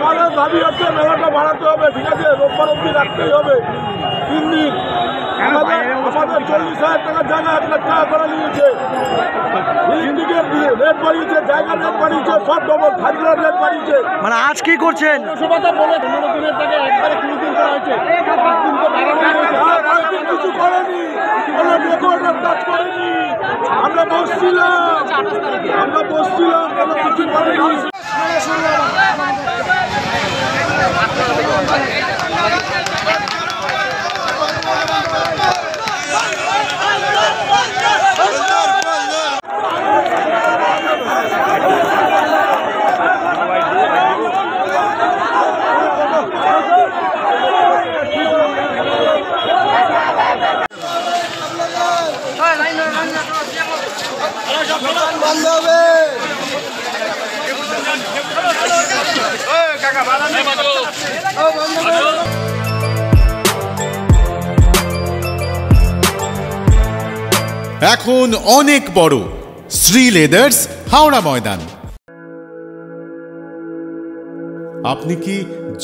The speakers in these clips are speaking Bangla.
আমাদের দাবি হচ্ছে মেলাটা বাড়াতে হবে, ঠিক আছে, রোববার অব্দি রাখতেই হবে 3 দিন। আমাদের 40,000 টাকার জায়গা 1 লাখ টাকা করে নিয়েছে। ইলেকট্রিকের রেট বাড়িয়েছে, জায়গার রেট বাড়িয়েছে, সব ডবল, খাজনার রেট বাড়িয়েছে। মানে আজ কি করছেন? পৌরসভাটা বলে 15 দিনের জায়গায় একবারে 20 দিন করা হয়েছে। কিছু করেনি, কোনো রেকর্ডের কাজ করেনি। আমরা বসছিলাম, কোনো কিছু করেনি। এখন অনেক বড় শ্রী লেদার্স হাওড়া ময়দান। আপনি কি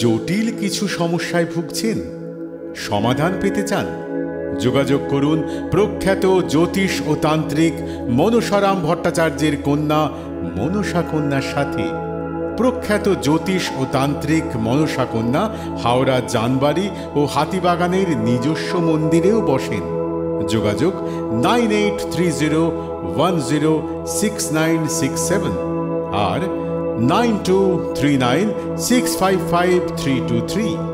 জটিল কিছু সমস্যায় ভুগছেন, সমাধান পেতে চান? যোগাযোগ করুন প্রখ্যাত জ্যোতিষ ও তান্ত্রিক মনসারাম ভট্টাচার্যের কন্যা মনসা কন্যার সাথে। প্রখ্যাত জ্যোতিষ ও তান্ত্রিক মনসা কন্যা হাওড়া জানবাড়ি ও হাতিবাগানের নিজস্ব মন্দিরেও বসেন। যোগাযোগ 9830106967 আর 9239655323।